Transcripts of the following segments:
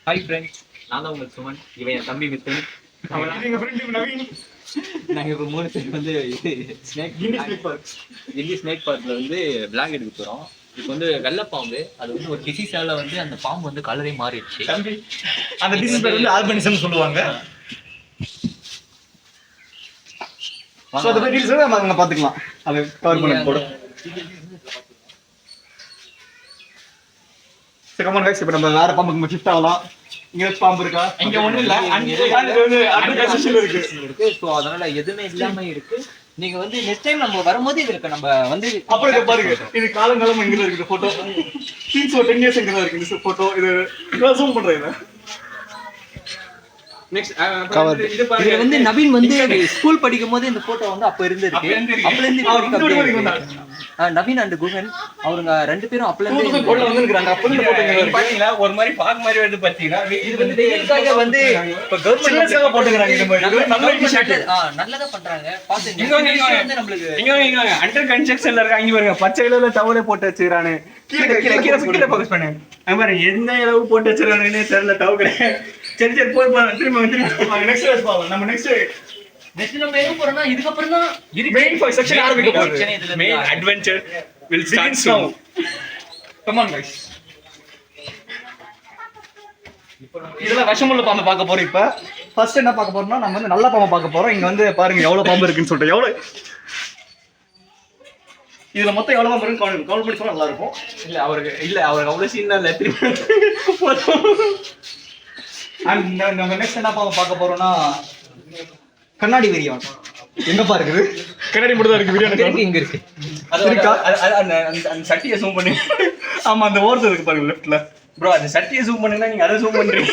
Hi friends, நான் தான் உங்களுக்கு சுமன். இவன் என் தம்பி மித்தன். நாங்கள் இப்போ 3 பேர் வந்து கிண்டி ஸ்னேக் பார்க்கில் வந்து விளாக் எடுக்க போகிறோம். இப்போ வந்து வெள்ளைப்பாம்பு, அது வந்து ஒரு டிசீஸால வந்து அந்த பாம்பு வந்து கலரே மாறிடுச்சு. அந்த டிசீஸ் பேர் வந்து ஆல்பனிசம் சொல்லுவாங்க. ஸோ அதை பற்றி நம்ம அங்கே பார்த்துக்கலாம். அது கவர் பண்ணி போடும். சரி, கமான் गाइस, இப்போ நம்ம வேற பாம்புக்கு ஷிஃப்ட் ஆகலாம். இங்க பாம்பு இருக்கா? இங்க ஒண்ணும் இல்ல. இருக்கு. ஸோ அதனால எதுவுமே இல்லாம இருக்கு. நீங்க வந்து நெக்ஸ்ட் டைம் நம்ம வரும்போது இது இருக்கு. நம்ம வந்து அப்புறம் இதை பாருங்க, இது காலங்காலம் எங்க இருக்கு போட்டோ. சீன்ஸ் 10 இயர்ஸ் எங்க இருக்கு இந்த போட்டோ. இது ஜூம் பண்றேன். நெக்ஸ்ட் இது பாருங்க, இது வந்து நவீன் வந்து ஸ்கூல் படிக்கும் போது இந்த போட்டோ வந்து அப்ப இருந்திருக்கு. அப்பல இருந்து நவீன் அண்ட் குகன் அவருங்க 2 பேரும் அப்பல இருந்து போட்டோ வந்துருக்காங்க. அப்ப இருந்து போட்டோ பாத்தீங்களா, ஒரு மாதிரி பாக் மாதிரி வந்து பாத்தீங்களா. இது வந்து வெயிலுக்காக வந்து இப்ப கவர்மெண்ட்ல போட்டுக்கறாங்க. இந்த மாதிரி நல்லதா பண்றாங்க. பாத்துங்க, இங்க வந்து நமக்கு இங்க அண்டர் கன்ஸ்ட்ரக்ஷன்ல இருக்க. இங்க பாருங்க, பச்சை இலவுல தவளை போட்டு வச்சிரானே. கீழ ஃபோக்கஸ் பண்ணு. அங்க பாருங்க, எந்த இலவு போட்டு வச்சிரானேன்னு தெரியல. தவளை சரி போய் திரும்ப நெக்ஸ்ட் ரேஸ் பாக்கலாம். நம்ம நெக்ஸ்ட் நம்ம எங்க போறோம்னா இதுக்கு அப்புறம் தான் மெயின் செக்ஷன் ஆரம்பிக்க போகுது. Main adventure will start soon. Come on guys. இதெல்லாம் விஷமுள்ள பாம்பு பார்க்க போறோம். இப்ப ஃபர்ஸ்ட் என்ன பார்க்க போறோம்னா, நம்ம வந்து நல்ல பாம்பு பார்க்க போறோம். இங்க வந்து பாருங்க எவ்வளவு பாம்பு இருக்குன்னு சொல்லிட்டு. எவ்வளவு இதுல மொத்தம் எவ்வளவு பாம்பு இருக்குன்னு கவுண்ட் பண்ணி சொன்னா நல்லா இருக்கும். இல்ல அவருக்கு அவ்வளவு சீன் இல்ல. திரும்ப நம்ம நெக்ஸ்ட் என்ன பாம்பு பார்க்க போறோம்னா, கண்ணாடி விரியான். எங்க பாருக்குது? கண்ணாடி மட்டும் தான் இருக்கு. விரியான் இங்க இருக்கு. அந்த சட்டியை ஜூம் பண்ணி. ஆமா, அந்த ஓரத்துல இருக்கு பாருங்க லெஃப்ட்ல. ப்ரோ, அந்த சட்டியை ஜூம் பண்ணுங்க. நீங்க அதை ஜூம் பண்றீங்க.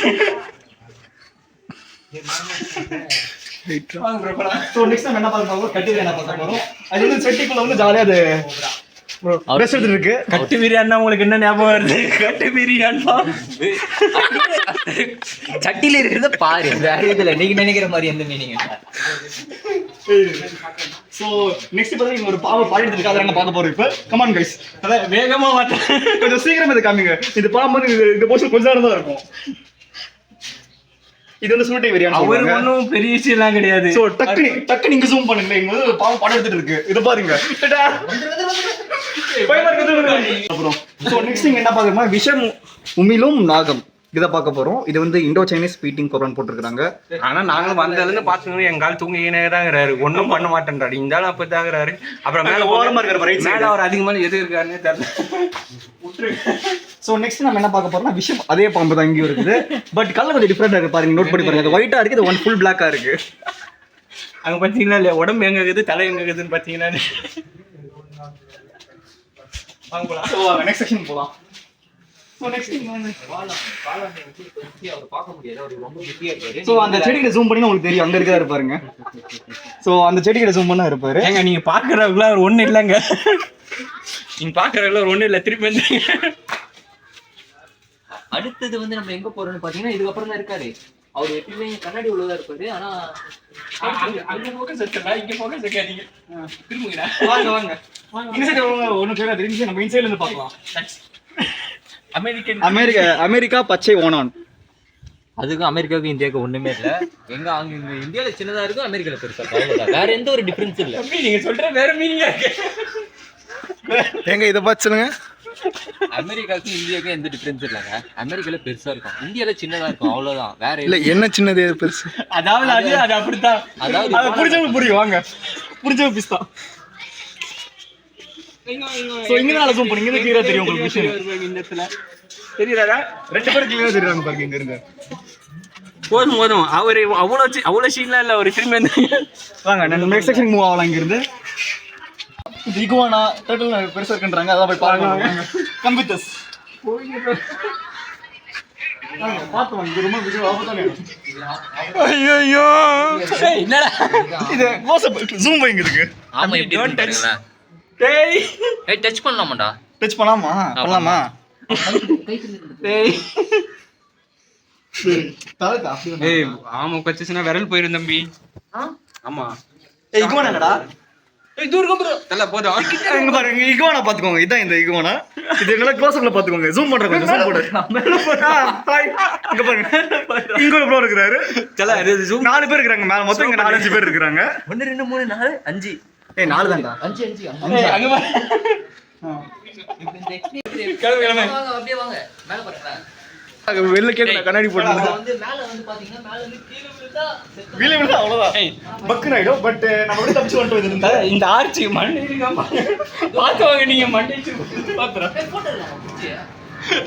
சோ நெக்ஸ்ட் நம்ம என்ன பார்க்க போறோம்? கட்டி விரியான் பார்க்க போறோம். அது வந்து செட்டிக்குள்ள வந்து ஜாலியா அது ரெஸ்ட் இருக்கு. கட்டு பிரியாணினா உங்களுக்கு என்ன ஞாபகம் வருது? கட்டு பிரியாணினா சட்டில இருக்கிறத பாரு. வேற இதுல நீங்க நினைக்கிற மாதிரி எந்த மீனிங் இல்ல. சோ நெக்ஸ்ட் பாத்தீங்க, ஒரு பாம்பு பாடிட்டு இருக்கு. அத நாங்க பார்க்க போறோம் இப்ப. கம் ஆன் गाइस, அத வேகமா வாட்ட. கொஞ்சம் சீக்கிரமா இத காமிங்க. இந்த பாம்பு வந்து இந்த போர்ஷன் கொஞ்ச நேரம் தான் இருக்கும். இது வந்து சூட்டை வெரியான் அவர் ஒண்ணும் பெரிய விஷயம்லாம் கிடையாது. சோ டக்கு நீங்க ஜூம் பண்ணுங்க. இங்க வந்து பாம்பு பாடம் எடுத்துட்டு இருக்கு. இத பாருங்க. அப்புறம் சோ நெக்ஸ்ட் நீங்க என்ன பாக்குறோம்னா, விஷம் உமிழும் நாகம். இத பார்க்க போறோம். இது வந்து இண்டோ சைனீஸ் பீட்டிங் ப்ரோக்ராம் போட்டுருக்காங்க. ஆனா நாங்களும் வந்ததுல இருந்து பாத்துக்கணும். எங்க ஆள் தூங்கினே தாங்கிறாரு, ஒண்ணும் பண்ண மாட்டேன்றாரு. இந்த ஆள் அப்ப தாங்கிறாரு. அப்புறம் மேல ஓரமா இருக்கிற மேல அவர் அதிகமான எது இருக்காருன்னு தெரியல. சோ நெக்ஸ்ட் நம்ம என்ன பார்க்க போறோம்னா, விஷம் அதே பாம்பு தான் இங்கேயும் இருக்குது. பட் கலர் கொஞ்சம் டிஃபரெண்டா இருக்கு. பாருங்க, நோட் பண்ணி பாருங்க. அது ஒயிட்டா இருக்கு, இது ஒன் ஃபுல் பிளாக்கா இருக்கு. அங்க பாத்தீங்களா இல்லையா, உடம்பு எங்க இருக்குது, தலை எங்க இருக்குதுன்னு பாத்தீங்கன்னா. வாங்க போலாம். சோ நெக்ஸ்ட் செக்ஷன் போலாம். சோ நெக்ஸ்ட் இங்க வந்து அவர் பார்க்க முடியாது. அவர் ரொம்ப பிஸியா இருக்காரு. சோ அந்த செடியில ஜூம் பண்ணி உங்களுக்கு தெரியும், அங்க இருக்கா பாருங்க. சோ அந்த செடியில ஜூம் பண்ணா இருப்பாரு. ஏங்க நீங்க பாக்குறவங்கள ஒரு ஒண்ணு இல்லங்க. நீங்க பாக்குறவங்கள ஒரு ஒண்ணு இல்ல. திருப்பி வந்து அடுத்தது வந்து நம்ம எங்க போறோம்னு பாத்தீங்கன்னா, இதுக்கு அப்புறம் தான் இருக்காரு. அவர் எப்பயுமே கண்ணாடி உள்ளதா இருப்பாரு. ஆனா அங்க போக்கஸ் எடுத்தா இங்க போக்கஸ் வைக்காதீங்க. திரும்புங்கடா. வாங்க இந்த சைடு ஒண்ணு கேட்காது. இந்த நம்ம இன்சைட்ல இருந்து பார்க்கலாம். அமெரிக்கா பச்சை ஓனான். அதுக்கும் அமெரிக்காவுக்கும் இந்தியாவுக்கு ஒண்ணுமே இல்ல. எங்க அங்க இந்தியால சின்னதா இருக்கும், அமெரிக்கால பெருசா இருக்கும். அவ்வளவுதான், வேற எந்த ஒரு டிஃபரன்ஸ் இல்ல. நீங்க சொல்ற வேற மீனிங்கா இருக்கு. எங்க இத பார்த்து சொல்லுங்க. அமெரிக்காவுக்கும் இந்தியாவுக்கும் எந்த டிஃபரன்ஸ் இல்லங்க. அமெரிக்கால பெருசா இருக்கும், இந்தியால சின்னதா இருக்கும். அவ்வளவுதான், வேற இல்ல. என்ன சின்னது பெருசு? அதாவது அது அப்படித்தான். அதாவது அது புரிஞ்சவங்க புரியும். வாங்க, புரிஞ்சவங்க பிஸ்தா. சோ இங்க தான் ஜூம் பண்ணி. இங்க கிளியரா தெரியும் உங்களுக்கு விஷயம். இந்த இடத்துல தெரியுறாரா? 2 பேரும் கிளியரா தெரியுறாங்க பாருங்க இங்க இருந்து. போதும். அவரு அவ்வளவு சீன்லாம் இல்ல. ஒரு திரும்பி வந்து வாங்க, நான் நெக்ஸ்ட் செக்ஷன் மூவ் ஆகலாம். இங்க இருந்து இகுவானா டர்ட்டில் பெருசா இருக்குன்றாங்க. அத போய் பாருங்க. Come with us. பாத்து வாங்க. இது ரொம்ப வீடியோ ஆபத்தானே. ஐயோ என்னடா இது க்ளோஸ் அப் ஜூம் வைங்க இருக்கு. ஆமா, எப்படி இருக்குங்களா? டேய் டச் பண்ணலாமாடா? டச் பண்ணலாமா? டேய் தலதா அப்படி. ஏய் ஆமா, கச்சினா விரல் போயிரும் தம்பி. ஆமா. ஏய் இகுவானாடா. ஏய் தூரம் ப்ரோ. தல போடு. இங்க பாருங்க, இகுவானா பாத்துக்கோங்க. இதான் இந்த இகுவானா. இது நல்லா க்ளோஸ் அப்ல பாத்துக்கோங்க. ஜூம் பண்றேன், கொஞ்சம் ஜூம் போடு. ஹாய். இங்க பாருங்க இங்க ஒரு ப்ரோ இருக்கிறாரு. சல அது ஜூம் 4 பேர் இருக்காங்க மேல, மொத்தம் இங்க 4-5 பேர் இருக்காங்க. 1 2 3 4 5 4 தான்டா. 5 5 அங்க பாரு. இப்ப இந்த கிளம்பு. அப்படியே வாங்க மேல பாருங்க. வெளில கேட்க கண்ணாடி போட்டு வந்து மேல வந்து பாத்தீங்கன்னா மேல இருந்து கீழ விழுந்தா அவ்வளவுதான் பக்கு ஆயிடும். பட் நம்ம அப்படியே தப்பிச்சு வந்துட்டு இருந்தா இந்த ஆர்ச்சி மண்டை பாத்துவாங்க நீங்க மண்டை பாத்துறேன். போட்டோ எடுக்கலாம்.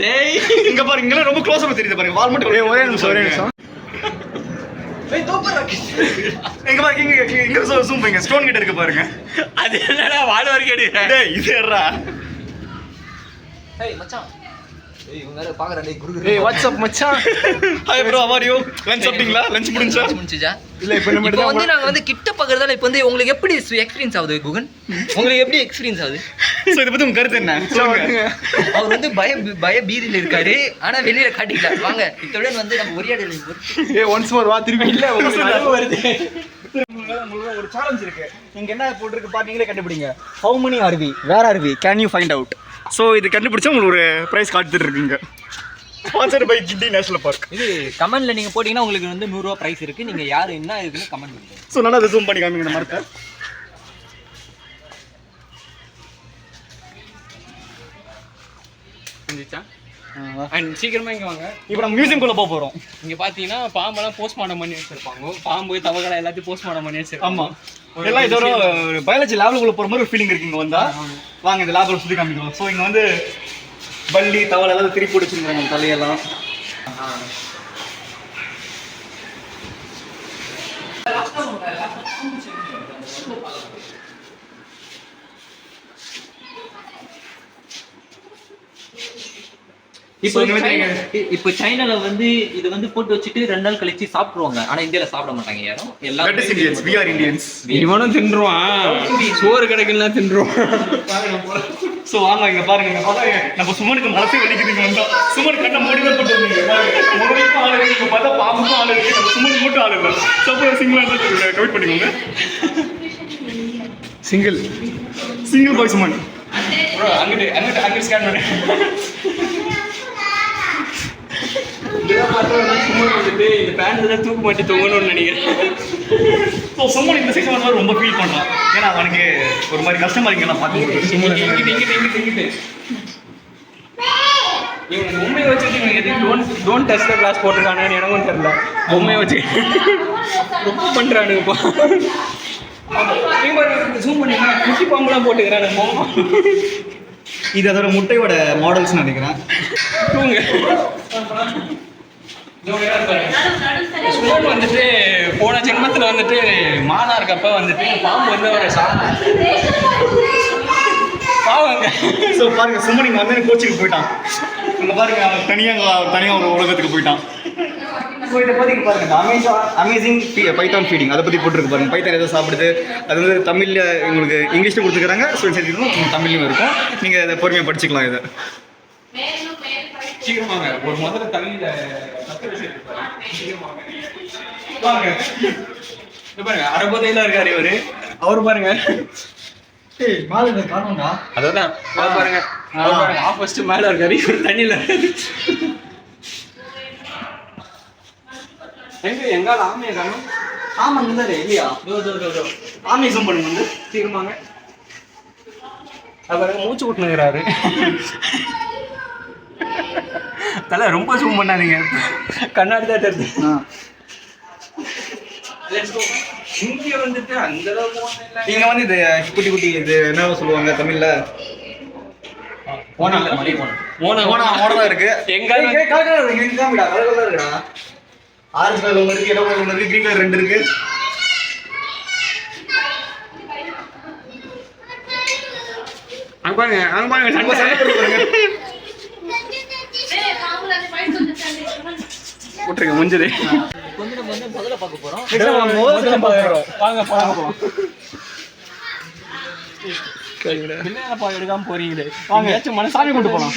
டேய் இங்க பாருங்க, இங்க ரொம்ப க்ளோஸ் அப் தெரியுது பாருங்க. வால் மட்டும் ஒரே நிமிஷம். ஏய் தோப்பர் ராக்கி. இங்க பாருங்க, இங்க ஜூம் பண்ணுங்க. ஸ்டோன் கிட்ட இருக்கு பாருங்க. அது என்னடா வால் வரைக்கும் எடுக்கிறேன். டேய் இது ஏறா. ஏய் மச்சான். ஏய் இவங்க வேற பாக்குறானே குரு. ஏய் வாட்ஸ் அப் மச்சான். Hi bro, how are you? Lunch சாப்பிட்டீங்களா? லஞ்ச் முடிஞ்சா? இல்ல இப்போ வந்து நாங்க வந்து கிட்ட பாக்குறதால இப்போ வந்து உங்களுக்கு எப்படி எக்ஸ்பீரியன்ஸ் ஆகுது குகன்? உங்களுக்கு எப்படி எக்ஸ்பீரியன்ஸ் ஆகுது? சோ இத பத்தி உங்க கருத்து என்ன சொல்லுங்க. அவர் வந்து பய பீதியில இருக்காரு, ஆனா வெளியில காட்டிக்கல. வாங்க இத்துடன் வந்து நம்ம உரையாடலை ஏய் ஒன்ஸ் மோர் வா திருப்பி. இல்ல உங்களுக்கு நடுவு வருது. உங்களுக்கு ஒரு சேலஞ்ச் இருக்கு. நீங்க என்ன போட்டுருக்கு பாத்தீங்களே, கண்டுபிடிங்க. how many are we? where are we? can you find out? So இது கண்டுபிடிச்சா உங்களுக்கு ஒரு பிரைஸ் காத்துட்டு இருக்குங்க. ஸ்பான்சர்ட் பை கிட்டி நேஷனல் பார்க். இது கமெண்ட்ல நீங்க போட்டீங்கன்னா உங்களுக்கு வந்து 100 ரூபாய் பிரைஸ் இருக்கு. நீங்க யாரு என்ன இருக்குன்னு கமெண்ட் பண்ணுங்க. சோ நல்லா அதை ஜூம் பண்ணி காமிங்க இந்த மரத்தை. வந்துச்சா? அண்ட் சீக்கிரமா இங்க வாங்க. இப்போ நம்ம மியூசியம் குள்ள போக போறோம். இங்க பாத்தீங்கன்னா பாம்பெல்லாம் போஸ்ட்மார்ட்டம் பண்ணி வச்சிருப்பாங்க. பாம்பு தவகளை எல்லாத்தையும் போஸ்ட்மார்ட்டம் பண்ணி வச்சிருப்பாங்க. ஆமா, எல்லாம் இதோட பயாலஜி லேப்ல போற மாதிரி ஒரு ஃபீலிங் இருக்கு. இங்க வந்தா வாங்க இந்த லேப்ல சுத்தி காமிக்கிறோம். சோ இங்க வந்து பல்லி தவளை எல்லாம் திருப்பி பிடிச்சிருக்காங்க தலையெல்லாம். இப்போ சைனால வந்து இது வந்து போட்டு வச்சுட்டு 2 நாள் கழிச்சு சாப்பிடுவாங்க. ஆனா இந்தியால சாப்பிட மாட்டாங்க யாரும். That is Indians. We are Indians. இவனும் தின்றுவான். சோறு கிடைக்கலாம் தின்றுவான். சோ வாங்க இங்க பாருங்க. இங்க பாருங்க, நம்ம சுமனுக்கு மனசே வலிக்குதுங்க. வந்தா சுமன் கண்ண மூடி தான் போட்டு வந்தீங்க. முகரைக்கும் ஆளு இருக்கு, இங்க பார்த்தா பாம்புக்கும் ஆளு இருக்கு. நம்ம சுமனுக்கு மட்டும் ஆளு இல்லை. சப்போஸ் சிங்கிள் இருந்தா கவுட் பண்ணிக்கோங்க. சிங்கிள் பாய் சுமன். ப்ரோ அங்கிட்டு ஸ்கேன் பண்ணு. சும்மா வந்துட்டு இந்த பேண்ட் தூக்கு மாட்டி தொங்கணும்னு நினைக்கிறேன். ஸோ சுமன் இந்த சீசன் வந்து ரொம்ப ஃபீல் பண்ணுறான். ஏன்னா அவனுக்கு ஒரு மாதிரி கஷ்டமா இருக்கு. நான் இங்கிட்டு இவங்க பொம்மையை வச்சுட்டு இவங்க எதுக்கு டோன்ட் டச் த கிளாஸ் போட்டிருக்கானு எனக்கும் தெரியல. பொம்மையை வச்சு ரொம்ப பண்றானுங்கப்பா. ஜூம் பண்ணிங்கன்னா குட்டி பாம்புலாம் போட்டுக்கிறானுங்க. இது அதோட முட்டையோட மாடல்ஸ் நினைக்கிறேன். சுமன் வந்துட்டு போன ஜென்மத்தில் வந்துட்டு மானா இருக்கப்ப வந்துட்டு பாம்பு வந்து ஒரு பாவங்க. ஸோ பாருங்க சுமன் இங்கே வந்து கோச்சிக்கு போயிட்டான். இங்கே பாருங்க அவன் தனியாக ஒரு உலகத்துக்கு போயிட்டான். ஸோ இதை பற்றி பாருங்க, அமேசிங் பைத்தான் ஃபீடிங் அதை பற்றி போட்டுருக்கு பாருங்க. பைத்தான் எதை சாப்பிடுது அது வந்து தமிழில் உங்களுக்கு இங்கிலீஷில் கொடுத்துக்கிறாங்க. ஸோ சேர்த்துக்கணும் தமிழ்லையும் இருக்கும். நீங்கள் இதை பொறுமையாக படிச்சுக்கலாம். இதை சீக்கிரமாங்க ஒரு முதல்ல தமிழில் பாருங்க அரைபதையில இருக்காரு இவரு. அவரு பாருங்க அதான் பாருங்க ஆப்போசிட் மேல இருக்காரு. இவர் தண்ணியில எங்கால ஆமையை காணும். ஆமாம் இருந்தாரு இல்லையா? ஆமை ஜூம் பண்ணுங்க வந்து சீக்கிரமாங்க. பாருங்க மூச்சு விட்டுனுங்கிறாரு. தலை ரொம்ப ஜூம் பண்ணாதீங்க, கண்ணாடி தான் தெரியுது. இங்க வந்துட்டு அந்த அளவுக்கு இங்க வந்து இது குட்டி குட்டி இது என்ன சொல்லுவாங்க தமிழ்ல? ஓனா தான் இருக்கு. எங்க இருக்குடா. ஆரஞ்சு கலர் ஒன்று இருக்கு, எல்லோ கலர் ஒன்று இருக்கு, கிரீன் கலர் 2 இருக்கு. அங்க பாருங்க சண்டை பாருங்க. போட்டுருங்க முடிஞ்சது. வந்து நம்ம வந்து முதல்ல பார்க்க போறோம். வாங்க என்னப்பா எடுக்காம போறீங்களே, வாங்க மனசாமி கொண்டு போலாம்.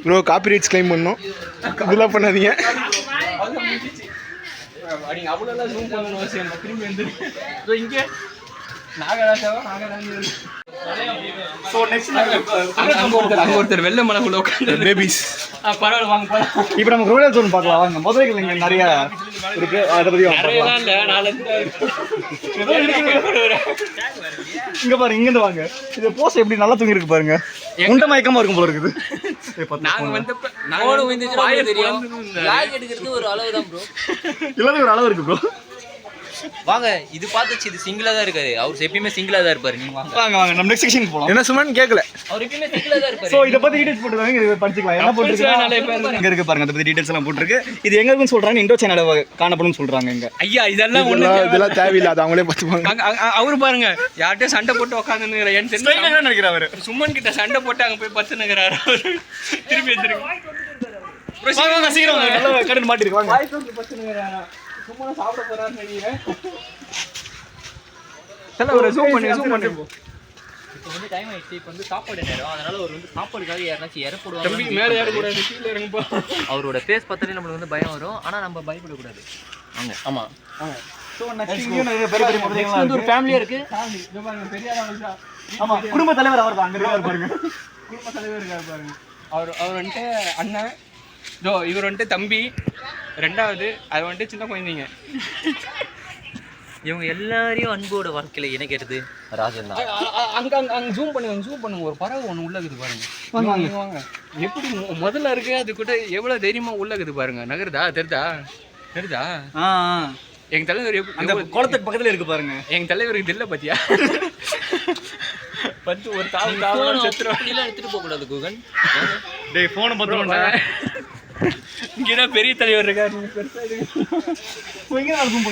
ப்ரோ காப்பிரைட்ஸ் கிளைம் பண்ணோம், இதெல்லாம் பண்ணாதீங்க. நீங்க அவ்வளோலாம் ஜூம் பண்ணணும் அவசியம். திரும்பி வந்து இங்கே நாகராஜாவா ஸோ நெக்ஸ்ட் அங்க ஒருத்தர் வெள்ளை மலைக்குள்ள உட்காந்து பேபிஸ். பரவாயில்ல வாங்க போலாம். இப்போ நம்ம ரோயல் ஜோன் பார்க்கலாம் வாங்க. முதலைகள் இங்கே நிறைய இருக்கு, அதை பத்தி பார்க்கலாம். இங்க பாருங்க, இங்க இருந்து வாங்க. இது போஸ் எப்படி நல்லா தூங்கி இருக்கு பாருங்க. உண்ட மயக்கமா இருக்கும் போல இருக்குது. நாங்க வந்து எடுக்கிறது ஒரு அளவு தான் ப்ரோ. எல்லாமே ஒரு அளவு இருக்கு ப்ரோ. வாங்க, இது பார்த்துச்சு, இது சிங்கிளா தான் இருக்காரு. அவர் எப்பயுமே சிங்கிளா தான் இருப்பாரு. நீங்க வாங்க வாங்க வாங்க நம்ம நெக்ஸ்ட் செக்ஷன் போலாம். என்ன சுமன் கேட்கல. அவர் எப்பயுமே சிங்கிளா தான் இருப்பாரு. சோ இத பத்தி டீடைல்ஸ் போட்டுருக்காங்க, இது படிச்சுக்கலாம். என்ன போட்டுருக்காங்க இங்க இருக்கு பாருங்க. அத பத்தி டீடைல்ஸ் எல்லாம் போட்டுருக்கு. இது எங்க இருக்குன்னு சொல்றாங்க, இண்டோ சைனால காணப்படும்னு சொல்றாங்க. இங்க ஐயா இதெல்லாம் இதெல்லாம் தேவையில்லை, அது அவங்களே பார்த்துப்பாங்க. அவரு பாருங்க யார்கிட்டயும் சண்டை போட்டு உட்காந்துன்னு ஏன்னு தெரியல நினைக்கிறேன். அவரு சுமன் கிட்ட சண்டை போட்டு அங்க போய் பத்து நிக்கிறாரு. திருப்பி எடுத்துருங்க சீக்கிரம் நல்லா கடன் மாட்டிருக்கு. வாங்க சும்மா சாப்பிட போறாருன்னு நினைக்கிறேன். ஒரு ஜூம் பண்ணி இப்போ வந்து டைம் ஆயிடுச்சு. இப்போ வந்து சாப்பாடு நேரம், அதனால அவர் வந்து சாப்பாடுக்காக யாராச்சும் இற போடுவாங்க. தம்பி மேலே ஏறக்கூடாது, கீழே இறங்குப்பா. அவரோட ஃபேஸ் பார்த்தாலே நம்மளுக்கு வந்து பயம் வரும். ஆனா நம்ம பயப்படக்கூடாது. வாங்க. ஆமா சோ நெக்ஸ்ட் இங்க நிறைய பெரிய பெரிய முதலைகள் வந்து ஒரு ஃபேமிலியா இருக்கு. இங்க பாருங்க பெரிய ஆளா. ஆமா குடும்ப தலைவர் அவர் அங்க இருக்காரு பாருங்க. குடும்ப தலைவர் இருக்காரு பாருங்க. அவர் வந்துட்டு அண்ணன், இவர் வந்துட்டு தம்பி, ரெண்டாவது அது வந்துட்டு சின்ன குழந்தைங்க. இவங்க எல்லாரையும் அன்போட வாழ்க்கையில இணைக்கிறது ராஜன் தான். அங்க ஜூம் பண்ணுங்க ஒரு பறவை ஒண்ணு உள்ள இருக்குது பாருங்க. வாங்க எப்படி முதல்ல இருக்கு, அது கூட எவ்வளவு தைரியமா உள்ள இருக்குது பாருங்க. நகருதா? தெரியுதா? எங்க தலைவர் அந்த குளத்துக்கு பக்கத்துல இருக்கு பாருங்க. எங்க தலைவருக்கு தெரியல பாத்தியா? பத்து ஒரு தாவம் செத்துரும். எடுத்துட்டு போக கூடாது குகன். டேய் போன் பத்திரமா. இங்கதான் பெரிய தலைவர் இருக்காரு. இங்க நடக்கும்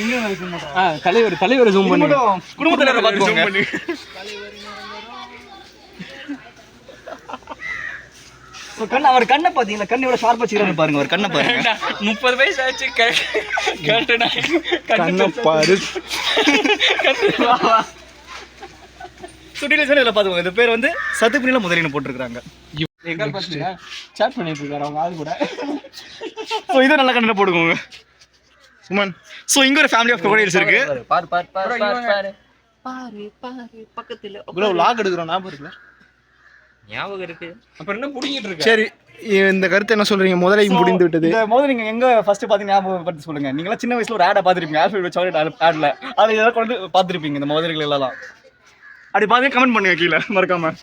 மாட்டோம். தலைவர் ஜூம் பண்ணி குடும்ப தலைவரை பாத்துக்கோங்க. அவர் கண்ணை பாத்தீங்களா? கண்ணை எவ்வளவு ஷார்ப்பா வச்சுக்கிறாரு பாருங்க. அவர் கண்ணை பாருங்க. 30 வயசு ஆச்சு கேட்டேன். கண்ணை பாரு. சுட்டில இதுல பாத்துக்கோங்க. இது பேர் வந்து சத்துப்பிரியில முதலின்னு போட்டுருக்காங்க. சாட் பண்ணிட்டு இருக்காரு அவங்க ஆள் கூட. சோ இத நல்ல கண்ணை போடுங்க சுமன். சோ இங்க ஒரு ஃபேமிலி ஆஃப் crocodiles இருக்கு. பாரு பக்கத்துல ப்ரோ லாக் எடுக்குறோம், ஞாபகம் இருக்குல? ஞாபகம் இருக்கு. அப்புறம் என்ன புடிங்கிட்டு இருக்கு? சரி, இந்த கருத்து என்ன சொல்றீங்க? முதலையும் முடிந்து விட்டது. இந்த முதல்ல நீங்க எங்க ஃபர்ஸ்ட் பாத்தீங்க ஞாபகப்படுத்தி சொல்லுங்க. நீங்க சின்ன வயசுல ஒரு ஆட பாத்துருப்பீங்க, ஆல்ஃபபெட் சாக்லேட் ஆட்ல. அதை இதெல்லாம் கொண்டு பாத்துருப்பீங்க இந்த முதலைகள் எல்லாம். அப்படி பாத்தீங்க கமெண்ட் பண்ணுங்க கீழே மறக்காம.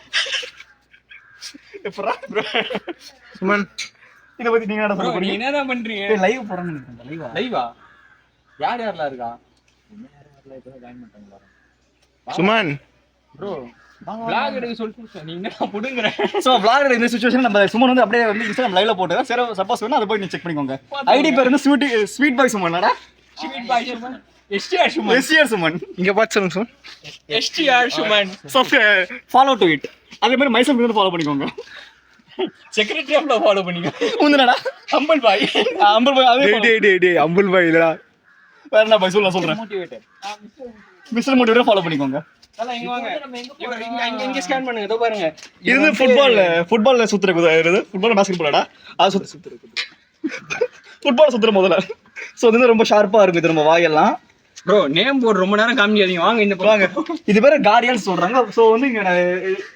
சுமன் இத பத்தி நீங்க என்ன சொல்றீங்க? நீங்க என்னதான் பண்றீங்க? லைவ் போறேன்னு நினைக்கிறேன். லைவா? யாரெல்லாம் இருக்கா? சுமன் ப்ரோ vlog எடுக்க சொல்லிட்டு நீங்க என்ன புடுங்கற? சோ vlog இந்த சிச்சுவேஷன் நம்ம சுமன் வந்து அப்படியே வந்து இன்ஸ்டாகிராம் லைவ்ல போட்டுறேன். சரி சப்போஸ் வேணா அதை போய் நீங்க செக் பண்ணிக்கோங்க. ஐடி பேர் வந்து ஸ்வீட் பாய் சுமன்டா. ஸ்வீட் பாய் சுமன். STR சுமன். STR சுமன். இங்க பாத்து சொல்லுங்க Suman. STR Suman. So follow to it. அதே மாதிரி மைசெல்ஃப் வந்து ஃபாலோ பண்ணிக்கோங்க. செக்ரட்டரி ஆஃப்ல ஃபாலோ பண்ணிங்க. உந்தனடா அம்பல் பாய். அம்பல் பாய் அதே டேய் அம்புல் பாய் இல்லடா. வேற என்ன பாய் சொல்றேன். மோட்டிவேட்டர். மிஸ்டர் மோட்டிவேட்டர் ஃபாலோ பண்ணிக்கோங்க. நல்லா இங்க வாங்க. இங்க ஸ்கேன் பண்ணுங்க. இதோ பாருங்க. இது வந்து ஃபுட்பால்ல சுத்துற குதிரை. ஃபுட்பால் பாஸ்கெட்பாலடா. அது ஃபுட்பால் சுத்துற முதல்ல. சோ இது ரொம்ப ஷார்ப்பா இருக்கு திரும்ப வாயெல்லாம். ப்ரோ நேம் போர்டு ரொம்ப நேரம் காமிக்காதீங்க. வாங்க இந்த வாங்க. இது பேரு கார்டியன்ஸ் சொல்றாங்க. சோ வந்து இங்க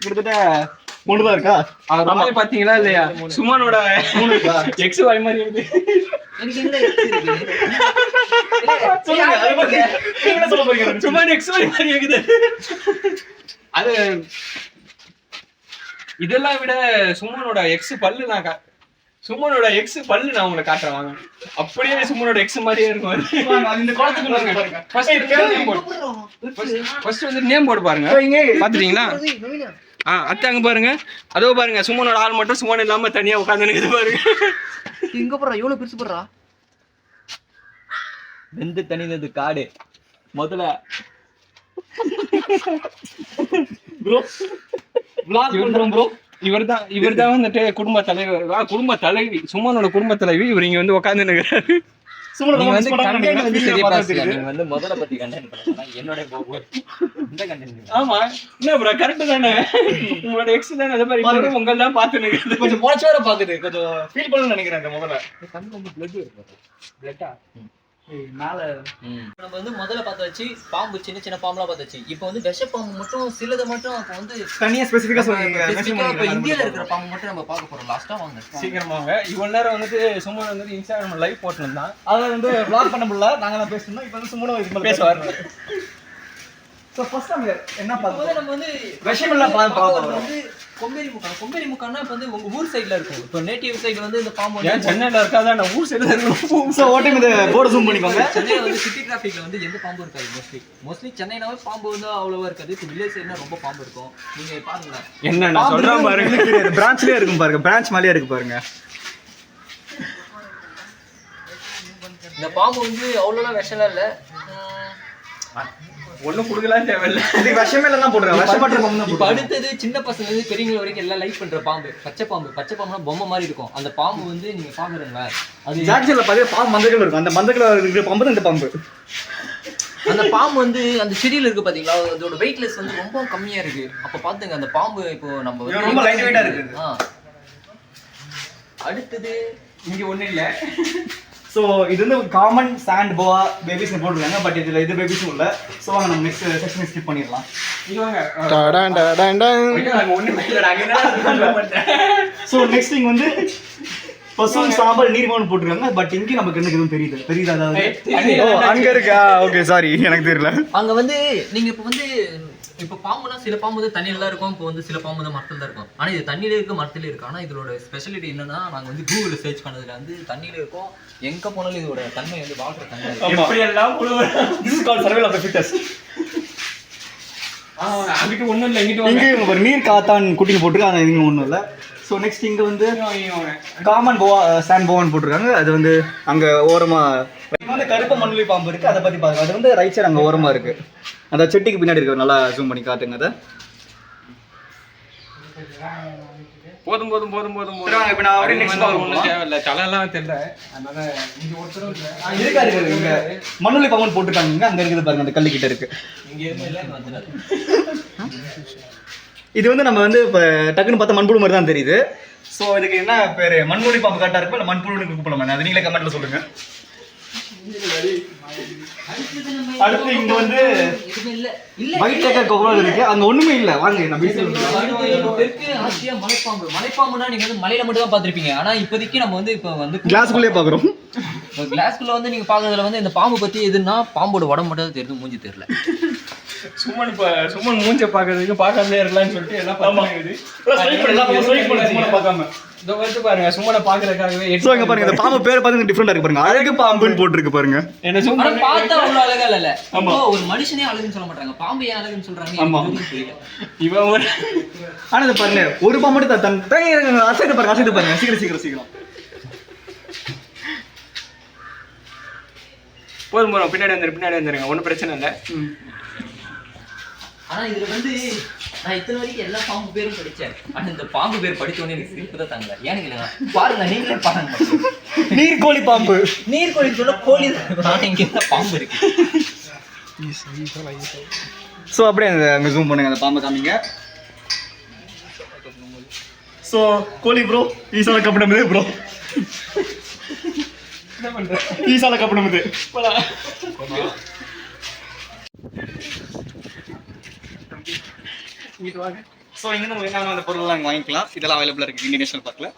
கிட்டத்தட்ட ஒண்ணுதான் இருக்கா? ஆமா பாத்தீங்களா இல்லையா? சுமனோட எக்ஸ் வாய் மாதிரி இருக்கு. எனக்கு எங்க இருக்கு? சொல்லுங்க அதை பத்தி நீங்க என்ன சொல்ல போறீங்க? சுமன் எக்ஸ் வாய் மாதிரி இருக்குது. அது இதெல்லாம் விட சுமனோட எக்ஸ் பல்லு நான் உங்களுக்கு காட்டுறேன் வாங்க. அப்படியே சுமனோட எக்ஸ் மாதிரியே இருக்கும். இந்த குளத்துக்கு பாருங்க. ஃபர்ஸ்ட் வந்து நேம் போர்டு பாருங்க. பாத்துட்டீங்களா? அத்தை அங்க பாருங்க. அதோ பாருங்க சுமனோட ஆள் மட்டும் சுமன் இல்லாம தனியா உட்கார்ந்து பாருங்க. இங்க போறா எவ்வளவு பெருசு போடுறா. வெந்து தனிந்தது காடு முதல்ல. ப்ரோ vlog பண்றோம் ப்ரோ. இவர்தான் வந்துட்டு குடும்ப தலைவி சுமனோட குடும்ப தலைவி. இவர் இங்க வந்து உட்கார்ந்து நிக்கிறாரு. நீங்க வந்து கண்டென்ட் வந்து சரியா பாக்கல. நீங்க வந்து முதல்ல பத்தி கண்டென்ட் பண்ணா என்னோட இந்த கண்டென்ட். ஆமா என்ன ப்ரோ கரெக்ட் தானே? உங்களோட எக்ஸ் தானே அதே மாதிரி உங்க எல்லாம் பாத்து நிக்கிறது. கொஞ்சம் போச்சோட பாக்குது. கொஞ்சம் ஃபீல் பண்ணனும்னு நினைக்கிறேன் இந்த முதல்ல. கண்ணு வந்து பிளட் இருக்கு. பிளட்டா? மேல நம்ம வந்து முதல்ல பார்த்தாச்சு பாம்பு, சின்ன சின்ன பாம்புலாம் பார்த்தாச்சு. இப்போ வந்து விஷப்பாம்பு மட்டும் சிலதை மட்டும் இப்போ வந்து தனியா ஸ்பெசிஃபிக்கா சொல்லுங்க. இப்போ இந்தியாவில் இருக்கிற பாம்பு மட்டும் நம்ம பார்க்க போறோம். லாஸ்டா வாங்க சீக்கிரமாங்க. இவ்வளவு நேரம் வந்துட்டு சும்மா வந்துட்டு இன்ஸ்டாகிராம் லைவ் போட்டுருந்தான். அதை வந்து vlog பண்ண முடியல, நாங்க தான் பேசணும். இப்போ வந்து சும்மா பேசுவார். ஸோ ஃபர்ஸ்ட் நம்ம என்ன பார்ப்போம், நம்ம வந்து விஷமெல்லாம் பார்ப்போம். வந்து கொம்பேரி முக்கான. கொம்பேரி முக்கானா இப்போ வந்து உங்க ஊர் சைடுல இருக்கும். இப்போ நேட்டிவ் சைடு வந்து இந்த பாம்பு ஏன் சென்னையில இருக்காதா? நான் ஊர் சைடுல இருக்கணும். ஸோ ஓட்டே இந்த போர்டு ஜூம் பண்ணிக்கோங்க. சென்னையில வந்து சிட்டி டிராஃபிக்ல வந்து எந்த பாம்பும் இருக்காது. மோஸ்ட்லி சென்னைனாவே பாம்பு வந்து அவ்வளவா இருக்காது. இப்போ வில்லேஜ் சைடுனா ரொம்ப பாம்பு இருக்கும். நீங்க பாருங்களேன், என்ன நான் சொல்றேன் பாருங்க. பிரான்ச்லயே இருக்கும் பாருங்க, பிரான்ச் மேலேயே இருக்கு பாருங்க. இந்த பாம்பு வந்து அவ்வளோலாம் விஷம்லாம் இல்லை. ஒன்றும் கொடுக்கலாம் தேவையில்லை. இது விஷமே தான் போடுறாங்க. விஷமற்ற பாம்பு தான் இப்போ அடுத்தது சின்ன பசங்க இருந்து பெரியவங்க வரைக்கும் எல்லாம் லைக் பண்ற பாம்பு பச்சை பாம்பு. பச்சை பாம்புனா பொம்மை மாதிரி இருக்கும். அந்த பாம்பு வந்து நீங்க பாக்குறீங்களா, அது ஜாக்சன்ல பாத்தீங்கன்னா பாம்பு மந்தகள் இருக்கும். அந்த மந்தகள் இருக்கிற பாம்பு தான் இந்த பாம்பு. அந்த பாம்பு வந்து அந்த செடியில இருக்கு பாத்தீங்களா, அதோட வெயிட்லெஸ் வந்து ரொம்ப கம்மியா இருக்கு. அப்ப பாத்துங்க அந்த பாம்பு இப்போ நம்ம வந்து ரொம்ப லைட் வெயிட்டா இருக்கு. அடுத்தது இங்க ஒண்ணும் இல்ல. ஸோ இது வந்து காமன் சாண்ட் போவா பேபிஸ் போட்டுருக்காங்க. பட் இதுல இது பேபிஸும் இல்லை. ஸோ வாங்க நம்ம நெக்ஸ்ட் செக்ஷன் ஸ்கிப் பண்ணிடலாம். இங்க வாங்க. டாடான் டாடான் டான். நாங்க ஒண்ணுமே இல்ல. நாங்க என்ன பண்றேன். ஸோ நெக்ஸ்ட் திங் வந்து பசும் சாம்பல் நீர்மோன் போட்டுருக்காங்க. பட் இங்கே நமக்கு என்ன எதுவும் தெரியுது அதாவது அங்க இருக்கா? ஓகே சாரி, எனக்கு தெரியல. அங்க வந்து நீங்க இப்போ வந்து இப்போ பாம்புனா சில பாம்பு வந்து தண்ணியில தான் இருக்கும். இப்போ வந்து சில பாம்பு வந்து மரத்துல தான் இருக்கும். ஆனா இது தண்ணியில இருக்கு, மரத்துல இருக்கு. ஆனா இதோட ஸ்பெஷாலிட்டி என்னன்னா, நாங்க வந்து கூகுள்ல சர்ச் பண்ணதுல வந்து தண்ணியில இருக்கும். எங்க போனாலும் இதோட தன்மை வந்து வாட்டர் தன்மை. எப்படி எல்லாம் this is called survival of the fittest. அங்கிட்டு ஒண்ணும் இல்ல. இங்கிட்டு இங்கே ஒரு நீர் காத்தான் குட்டின்னு போட்டுருக்காங்க. இங்கே ஒன்றும் இல்லை. ஸோ நெக்ஸ்ட் இங்கே வந்து காமன் போவா சாண்ட் போவான்னு போட்டிருக்காங்க. அது வந்து அங்கே ஓரமாக வந்து கருப்பு மண்ணுளி பாம்பு இருக்குது. அதை பற்றி பாருங்க. அது வந்து ரைட் சைடு அங்கே ஓரமாக இருக்குது. அந்த செட்டிக்கு பின்னாடி இருக்கு. நல்லா ஜூம் பண்ணி காட்டுங்க அதை. போதும் போதும் போதும் போதும். இப்போ நான் அப்படியே நெக்ஸ்ட் ஒன்றும் தேவையில்ல. தலையெல்லாம் தெரியல. அதனால இங்க ஒருத்தரும் இல்லை. இருக்காரு இங்கே மண்ணுளி பாம்புன்னு போட்டுருக்காங்க. அங்கே இருக்குது பாருங்க, அந்த கல்லுக்கிட்ட இருக்கு. இங்க இருந்து எல்லாம் வந்துடாது. இது வந்து நம்ம வந்து இப்போ டக்குன்னு பார்த்தா மண்புழு மாதிரி தான் தெரியுது. ஸோ இதுக்கு என்ன பேர், மண்புழு பாம்பு கரெக்டாக இருக்கும் இல்லை மண்புழுன்னு கூப்பிடலாமா? அது நீங்களே கமெண்ட்ல சொல்லுங்க. அடுத்து இங்க வந்து ஒயிட் டேக்கர் கொக்கரோச் இருக்கு. அங்க ஒண்ணுமே இல்ல. வாங்க நான் தெற்கு ஆசியா மலைப்பாம்பு. மலைப்பாம்புனா நீங்க வந்து மலையில மட்டும் தான் பாத்திருப்பீங்க. ஆனா இப்போதைக்கு நம்ம வந்து இப்போ வந்து கிளாஸ்குள்ளே பாக்குறோம். கிளாஸ்குள்ள வந்து நீங்க பாக்குறதுல வந்து இந்த பாம்பு பத்தி எதுன்னா பாம்போட உடம்பு மட்டும் தெரியுது, மூஞ்சி தெரியல. சும்மன் மூஞ்ச பாக்குறதுக்கு பார்க்காமலே இருக்கலாம்னு சொல்லிட்டு எல்லாம் பண்ணுது. பார்க்காம இதோ வந்து பாருங்க, சும்மனை பாக்குறதுக்காகவே. சோ இங்க பாருங்க, இந்த பாம்பு பேர் பாருங்க டிஃபரெண்டா இருக்கு பாருங்க. அழகு பாம்புன்னு போட்டுருக்கு பாருங்க. என்ன சும்மா பார்த்தா அவ்வளவு அழகா இல்ல. ஆமா, ஒரு மனுஷனே அழகுன்னு சொல்ல மாட்டாங்க, பாம்பு ஏன் அழகுன்னு சொல்றாங்க. ஆமா, இவன் ஒரு ஆனா இத பாருங்க, ஒரு பாம்பு மட்டும் தன் அசைடு பாருங்க, அசைடு பாருங்க. சீக்கிரம் சீக்கிரம் சீக்கிரம். போதும் போதும், பின்னாடி வந்துருங்க, ஒன்றும் பிரச்சனை இல்லை. ஆனா இதுல வந்து நான் இத்தனை வரைக்கும் எல்லா பாம்பு பேரும் படிச்சேன். ஆனா இந்த பாம்பு பேர் படிச்சோடனே எனக்கு சிரிப்பு தான் தாங்கல. ஏன்னு பாருங்க, நீங்களே பாருங்க. நீர்கோழி பாம்பு. நீர்கோழி சொல்ல கோழி தான், இங்க பாம்பு இருக்கு. ஸோ அப்படியே அங்கே ஜூம் பண்ணுங்க, அந்த பாம்பை காமிங்க. ஸோ கோழி ப்ரோ, ஈசால கப்படமுது ப்ரோ, என்ன பண்ற? ஈசால கப்படமுது. ஸோ இங்கே நம்ம என்ன அந்த பொருள்லாம் அங்கே வாங்கிக்கலாம். இதெல்லாம் அவைலபிளாக இருக்குது இந்தியன் நேஷனல் பார்க்கில்.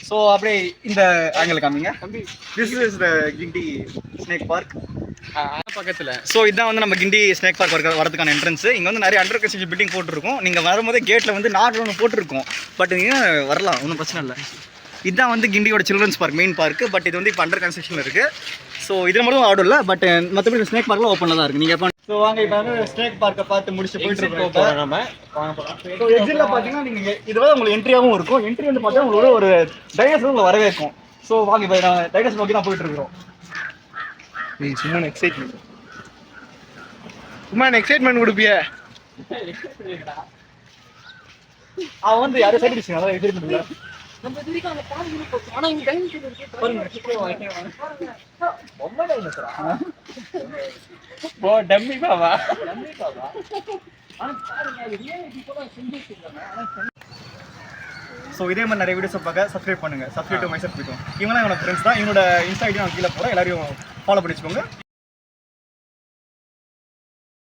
ஸோ அப்படியே இந்த ஆங்கிள் காமிங்க. This is the Guindy snake park பக்கத்தில். ஸோ இதான் வந்து நம்ம கிண்டி ஸ்னேக் பார்க் வரதுக்கான என்ட்ரன்ஸ். இங்கே வந்து நிறைய அண்டர் கன்ஸ்ட்ரக்ஷன் பில்டிங் போட்டிருக்கோம். நீங்கள் வரும்போதே கேட்டில் வந்து நாட் ஒன்று போட்டிருக்கோம். பட் நீங்கள் வரலாம், ஒன்றும் பிரச்சனை இல்லை. இதுதான் வந்து கிண்டியோட children's park, main park. But இது வந்து இப்போ அண்டர் கன்ஸ்ட்ரக்ஷனில் இருக்குது. ஸோ இதில் மட்டும் ஆர்டர் இல்லை, பட் மற்றபடி ஸ்னேக் பார்க்கில் ஓப்பனில் தான் இருக்குது. நீங்கள் எப்போ ஸோ வாங்க இப்போ வந்து ஸ்னேக் பார்க்கை பார்த்து முடிச்சுட்டு போயிட்டு இருக்கோம் நம்ம. ஸோ எக்ஸிட்டில் பார்த்தீங்கன்னா நீங்கள் இதுவே உங்களுக்கு என்ட்ரியாகவும் இருக்கும். என்ட்ரி வந்து பார்த்தீங்கன்னா உங்களோட ஒரு டைனோசர் உங்களை வரவேற்கும். ஸோ வாங்க இப்போ நான் டைனோசர் நோக்கி தான் போயிட்டு இருக்கிறோம். நீ சும்மா எக்ஸைட்மெண்ட் கொடுப்பிய. அவன் வந்து யாரும் சைட் அடிச்சுங்க, அதான் எக்ஸைட்மெண்ட் இல்லை. டம்மி பாவா. ஸோ இதே மாதிரி நிறைய வீடியோஸ் பார்க்க சப்ஸ்கிரைப் பண்ணுங்க. சப்ஸ்கிரைப் டு மைசெல்ஃப் பிடிக்கும். இவங்களாம் என்னோட ஃப்ரெண்ட்ஸ் தான். என்னோட இன்ஸ்டா ஐடி நான் கீழே போகிறேன், எல்லாரையும் ஃபாலோ பண்ணி வச்சுக்கோங்க.